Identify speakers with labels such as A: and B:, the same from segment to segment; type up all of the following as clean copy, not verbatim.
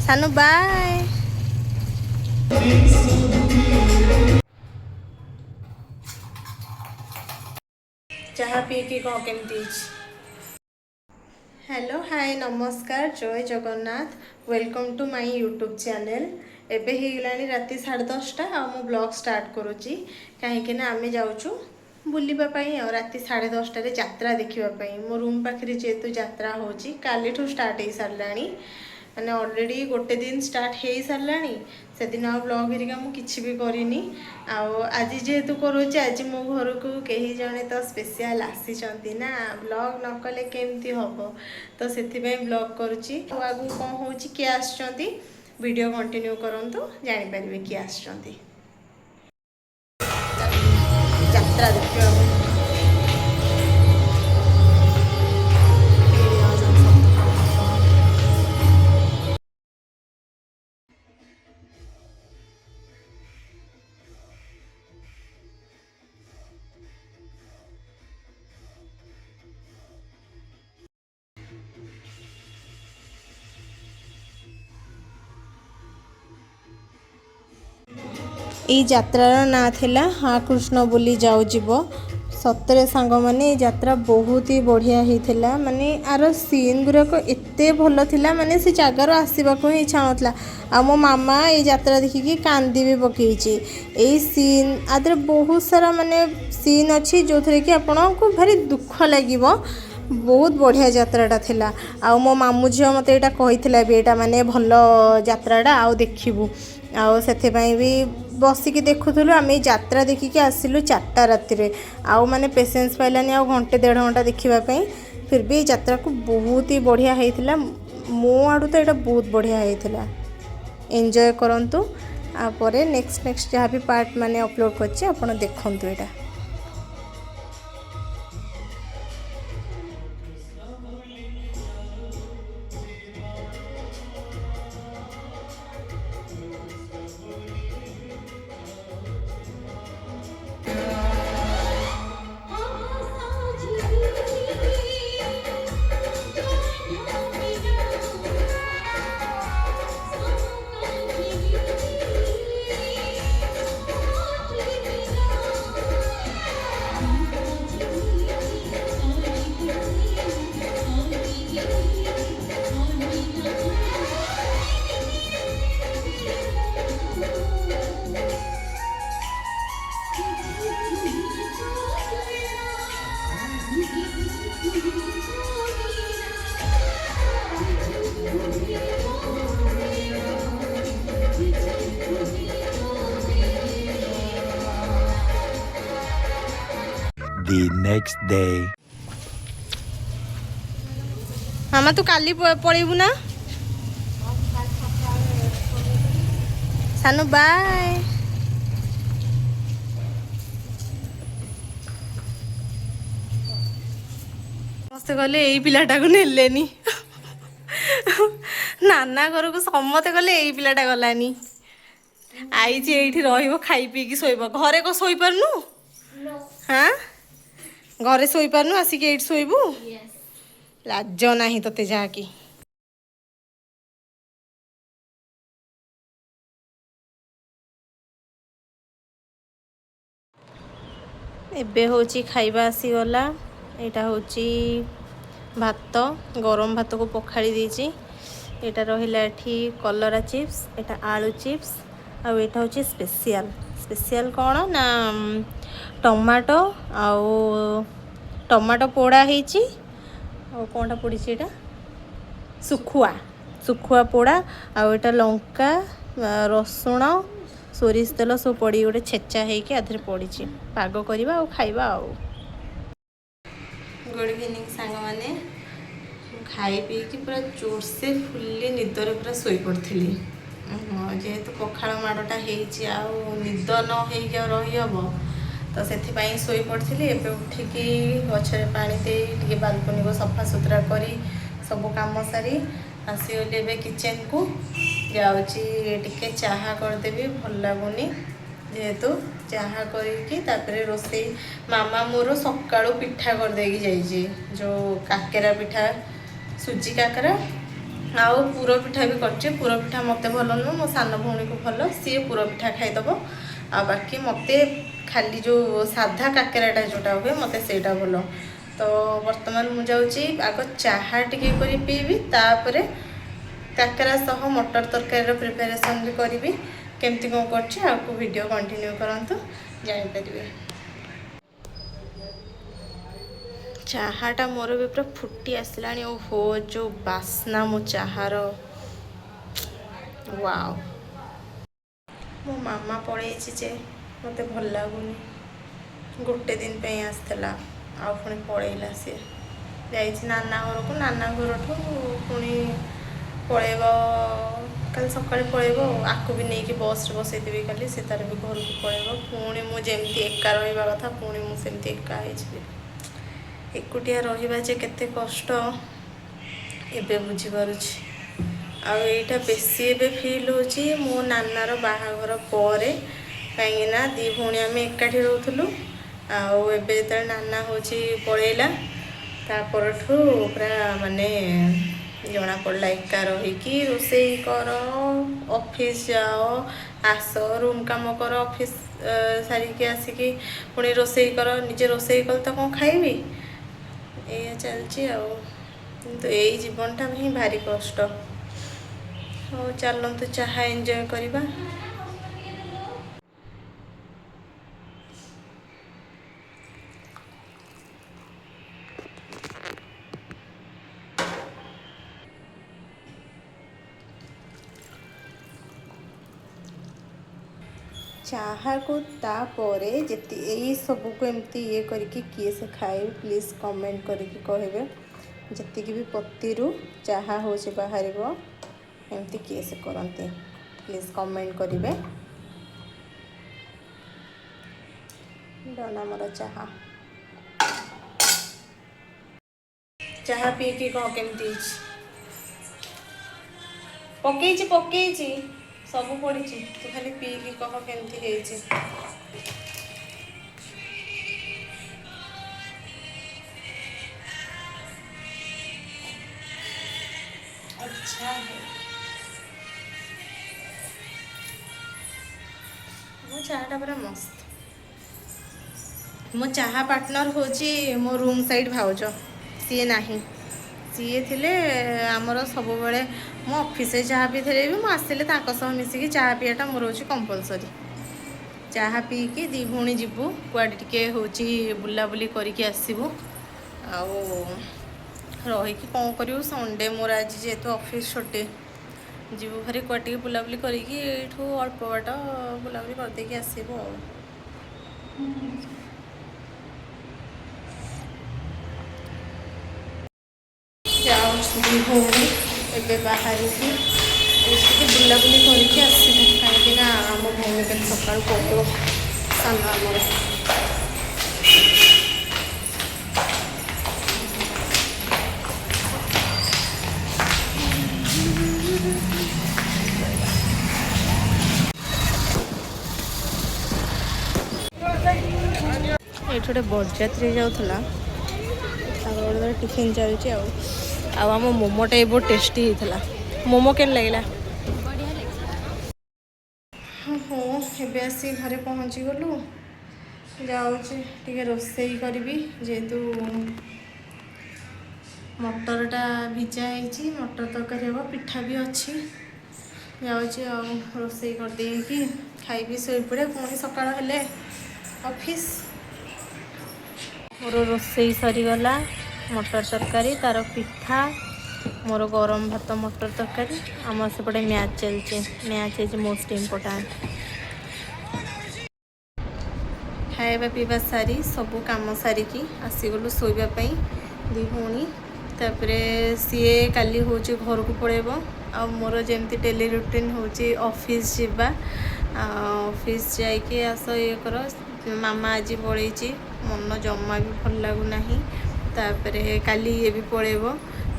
A: सानू बाय। चाहा पी के कह केमती। हेलो हाय नमस्कार जय Jagannath welcome to my YouTube channel. एबे ही गलानी राति 10:30 आ मु ब्लॉग स्टार्ट करूची कहीं ना आमे जाऊचु बुलिबा पई और राति 10:30 रे यात्रा देखिबा पई। मो रूम पाखरे जेतु यात्रा होची कालीठू स्टार्ट हे सरलानी मैंने ऑलरेडी गोटे दिन स्टार्ट हो सारानी से दिन आ ब्लॉग हेरिका मु किछि भी करिनी। आज जेहेतु करूची आज मो घर को कहीं जने तो स्पेशल आसी ना ब्लॉग न कले केमती हम तो से ब्लॉग करुच्ची। आगू कौन हो किए आसुँच वीडियो कंटिन्यू करंतु जानि परिबे किए आसुँच यात्रा देखिबा। ई यात्रार ना थिला हाँ कृष्ण बोली जाऊ जीव सतरे सांग माने यात्रा बहुत ही बढ़िया होता माने आर सीन गुराक एते भल थिला माने से जगार आसवाक ही इच्छा नाला। आ मो मामा ये यात्रा देखिकी कांदी भी पकईची। यही सीन आदर बहुत सारा माने सीन अच्छी जो थे कि आपन को भारी दुख लगे। बहुत बढ़िया यात्राटा थिला। आ मो मामू झील मत यहाँ कही भी यहाँ माने भल यात्राटा आउ देखू आउ से भी बसिकी देखुलु आम यात्रा देखिकी आसिलु 4टा राति आउ माने पेसेंस पाइलानी आउ घंटे 1.5 घंटा देखापी। फिर भी यात्रा को बहुत ही बढ़िया होता मो आड़ू तो यहाँ बहुत बढ़िया होता। एंजॉय करंतु आपर नेक्स्ट जहाँ भी पार्ट माने अपलोड करछि आपण देखंतु एटा।
B: The next day.
A: मामा तू काली पड़ेबू ना सानू बाय। समस्ते कहले यही पिलाटा को नेलेनी नाना घर को समस्ते कहले यही पिलाटा गलानी आई ये रही खाई पीकी शोब घरे को शोई पारनु हाँ घरे शोई पारनु आसिक ये शोबू लाज नाही तते जाकी। एबे होची खाइबा आसीगला यहाँ होची भात गरम भात को पखाड़ी देची। यहाँ रहा एठी कलरा चिप्स यहाँ आलू चिप्स आ यहाँ होची स्पेशल कौन ना टमाटो टमाटो पोड़ा होची कौनटा पड़ी यहाँ सुखुआ पोड़ा आटा लंका रसुण सोरिष तेल सब पड़ी गोटे छेचा होके आधे पड़ी पाग करवा आ खाइबा आ। गुड इवनिंग सांग माने खाई पी कि पूरा जोर से फुल्ली निदर पूरा शोई पड़ी जेहेतु पखाड़ माड़टा निद न हो रही हम तो से शोई पड़ी। एवं उठिकी गचरे पानी दे बालकनी को सफा सुतरा करी सब काम सारी आसीगली एवं किचन को जाऊँगी चाहा करदेवी भल लगुनि जेहेतु चाहा करके रोसे मामा मोर सकाळु पिठा कर देकी जाइए जो काकेरा पिठा सुजी काकेरा ଆଉ ପୁର ପିଠା ବି କରିଛି। ପୁର ପିଠା ମୋତେ ଭଲ ନୁହଁ, ମୋ ସାନ ଭଉଣୀକୁ ଭଲ, ସିଏ ପୁର ପିଠା ଖାଇଦେବ। ଆଉ ବାକି ମୋତେ ଖାଲି ଯେଉଁ ସାଧା କାକେରାଟା ଯେଉଁଟା ହୁଏ ମୋତେ ସେଇଟା ଭଲ। ତ ବର୍ତ୍ତମାନ ମୁଁ ଯାଉଛି ଆଗ ଚାହା ଟିକେ କରି ପିଇବି, ତାପରେ କାକେରା ସହ ମଟର ତରକାରୀର ପ୍ରିପାରେସନ୍ ବି କରିବି। କେମିତି କ'ଣ କରୁଛି ଆଗକୁ ଭିଡ଼ିଓ କଣ୍ଟିନ୍ୟୁ କରନ୍ତୁ, ଜାଣିପାରିବେ। ଚାହାଟା ମୋର ବି ପୁରା ଫୁଟି ଆସିଲାଣି। ଓହୋ, ଯେଉଁ ବାସ୍ନା ମୋ ଚାହାର, ୱାଓ। ମୋ ମାମା ପଳେଇଛି ଯେ ମୋତେ ଭଲ ଲାଗୁନି। ଗୋଟେ ଦିନ ପାଇଁ ଆସିଥିଲା, ଆଉ ପୁଣି ପଳେଇଲା। ସିଏ ଯାଇଛି ନାନା ଘରକୁ, ନାନା ଘରଠୁ ପୁଣି ପଳେଇବ କାଲି ସକାଳେ ପଳେଇବ। ଆକୁ ବି ନେଇକି ବସ୍ରେ ବସେଇଦେବି କାଲି, ସେ ତାର ବି ଘରକୁ ପଳେଇବ। ପୁଣି ମୁଁ ଯେମିତି ଏକା ରହିବା କଥା, ପୁଣି ମୁଁ ସେମିତି ଏକା ହେଇଯିବି। ଏକୁଟିଆ ରହିବା ଯେ କେତେ କଷ୍ଟ ଏବେ ବୁଝିପାରୁଛି। ଆଉ ଏଇଟା ବେଶୀ ଏବେ ଫିଲ୍ ହେଉଛି ମୋ ନାନାର ବାହାଘର ପରେ, କାହିଁକିନା ଦୁଇ ଭଉଣୀ ଆମେ ଏକାଠି ରହୁଥିଲୁ। ଆଉ ଏବେ ଯେତେବେଳେ ନାନା ହେଉଛି ପଳେଇଲା, ତା ପରଠୁ ପୁରା ମାନେ ଜଣାପଡ଼ିଲା ଏକା ରହିକି ରୋଷେଇ କର, ଅଫିସ୍ ଯାଅ, ଆସ, ରୁମ୍ କାମ କର, ଅଫିସ୍ ସାରିକି ଆସିକି ପୁଣି ରୋଷେଇ କର। ନିଜେ ରୋଷେଇ କଲେ ତ କ'ଣ ଖାଇବି, ଏଇଆ ଚାଲିଛି ଆଉ। କିନ୍ତୁ ଏଇ ଜୀବନଟା ହିଁ ଭାରି କଷ୍ଟ। ହଉ ଚାଲନ୍ତୁ ଚାହା ଏନ୍ଜୟ କରିବା। ଚାହାକୁ ତାପରେ ଏଇ ସବୁକୁ ଏମିତି ଇଏ କରିକି କିଏ ସେ ଖାଏ ପ୍ଲିଜ୍ କମେଣ୍ଟ କରିକି କହିବେ। ଯେତିକି ବି ପତିରୁ ଚାହା ହେଉଛି ବାହାରିବ, ଏମିତି କିଏ ସେ କରନ୍ତି, ପ୍ଲିଜ୍ କମେଣ୍ଟ କରିବେ। ଡନ୍ ଆମର ଚାହା। ଚାହା ପିଇକି କ'ଣ କେମିତି ହେଇଛି? ପକେଇଛି ସବୁ ପଡ଼ିଛି, ତୁ ଖାଲି ପିଇକି କହ କେମିତି ହେଇଛି। ଆଚ୍ଛା, ମୋ ଚାହାଟା ପୁରା ମସ୍ତ। ମୋ ଚାହା ପାର୍ଟନର ହେଉଛି ମୋ ରୁମ୍ ସାଇଡ଼୍ ଭାଉଜ। ସିଏ ନାହିଁ, ସିଏ ଥିଲେ ଆମର ସବୁବେଳେ ମୁଁ ଅଫିସରେ ଚାହା ପିଇଥିଲେ ବି ମୁଁ ଆସିଲେ ତାଙ୍କ ସହ ମିଶିକି ଚାହା ପିଇବାଟା ମୋର ହେଉଛି କମ୍ପଲସରି। ଚାହା ପିଇକି ଦୁଇ ଭଉଣୀ ଯିବୁ କୁଆଡ଼େ ଟିକେ ହେଉଛି ବୁଲାବୁଲି କରିକି ଆସିବୁ। ଆଉ ରହିକି କ'ଣ କରିବୁ, ସଣ୍ଡେ ମୋର ଆଜି ଯେହେତୁ ଅଫିସ୍ ଛୁଟି, ଯିବୁ ଭାରି କୁଆଡ଼େ ଟିକେ ବୁଲାବୁଲି କରିକି ଏଇଠୁ ଅଳ୍ପ ବାଟ ବୁଲାବୁଲି କରିଦେଇକି ଆସିବୁ ଆଉ। ଯାଉଛି ଦୁଇ ଭଉଣୀ ଏବେ ବାହାରିକି ଟିକେ ବୁଲାବୁଲି କରିକି ଆସିବୁ, କାହିଁକିନା ଆମ ଭଉଣୀ କାଲି ସକାଳୁ ପଡ଼ିବ ସାନ ଆମର। ଏଇଠି ଗୋଟେ ବରଯାତ୍ରୀ ଯାଉଥିଲା, ତାଙ୍କର ଟିଫିନ୍ ଚାଲିଛି ଆଉ। ଆଉ ଆମ ମୋମୋଟା ବି ବହୁତ ଟେଷ୍ଟି ହେଇଥିଲା। ମୋମୋ କେମିତି ଲାଗିଲା? ହଁ, ଏବେ ଆସି ଘରେ ପହଞ୍ଚିଗଲୁ। ଯାଉଛି ଟିକେ ରୋଷେଇ କରିବି, ଯେହେତୁ ମଟରଟା ଭିଜା ହେଇଛି, ମଟର ତରକାରୀ ହେବ, ପିଠା ବି ଅଛି। ଯାଉଛି ଆଉ ରୋଷେଇ କରିଦେଇକି ଖାଇବି, ଶୋଇପଡ଼େ, ପୁଣି ସକାଳ ହେଲେ ଅଫିସ୍। ମୋର ରୋଷେଇ ସରିଗଲା, ମଟର ତରକାରୀ, ତାର ପିଠା, ମୋର ଗରମ ଭାତ, ମଟର ତରକାରୀ। ଆମର ସେପଟେ ମ୍ୟାଚ୍ ଚାଲିଛି, ମ୍ୟାଚ୍ ଇଜ୍ ମୋଷ୍ଟ ଇମ୍ପୋର୍ଟାଣ୍ଟ। ଖାଇବା ପିଇବା ସାରି ସବୁ କାମ ସାରିକି ଆସିଗଲୁ ଶୋଇବା ପାଇଁ ଦୁଇ ଭଉଣୀ। ତାପରେ ସିଏ କାଲି ହେଉଛି ଘରକୁ ପଳେଇବ, ଆଉ ମୋର ଯେମିତି ଡେଲି ରୁଟିନ୍ ହେଉଛି ଅଫିସ୍ ଯିବା। ଅଫିସ୍ ଯାଇକି ଆସ ଇଏ କର। ମାମା ଆଜି ପଳେଇଛି, ମନ ଜମା ବି ଭଲ ଲାଗୁନାହିଁ। ତାପରେ କାଲି ଇଏ ବି ପଳେଇବ,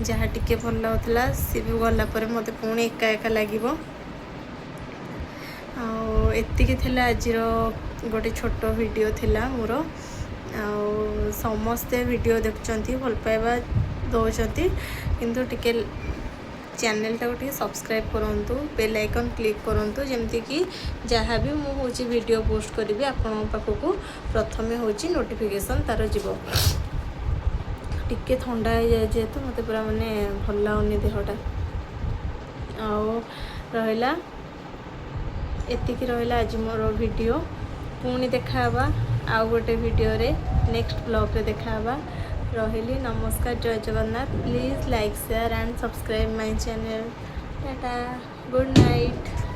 A: ଯାହା ଟିକେ ଭଲ ଲାଗୁଥିଲା ସିଏ ବି ଗଲା ପରେ ମୋତେ ପୁଣି ଏକା ଏକା ଲାଗିବ। ଆଉ ଏତିକି ଥିଲା ଆଜିର ଗୋଟେ ଛୋଟ ଭିଡ଼ିଓ ଥିଲା ମୋର। ଆଉ ସମସ୍ତେ ଭିଡ଼ିଓ ଦେଖୁଛନ୍ତି, ଭଲ ପାଇବା ଦେଉଛନ୍ତି, କିନ୍ତୁ ଟିକେ चैनल टाको सब्सक्राइब करूँ बेल आइकन क्लिक करूँ जमती कि जहाँ भी मुझे वीडियो पोस्ट करी आपण पाखक प्रथमे हूँ नोटिफिकेशन तार जीव टिके थंडा हो जाए जेहेतु मत पूरा माने भल लगुनि देहटा आउ रहा एतिकी रहा आज मोर वीडियो पुणी देखा आउ गोटे वीडियो रे नेक्स्ट ब्लॉग रे देखा रही नमस्कार जय Jagannath please like share and subscribe my channel tata good night.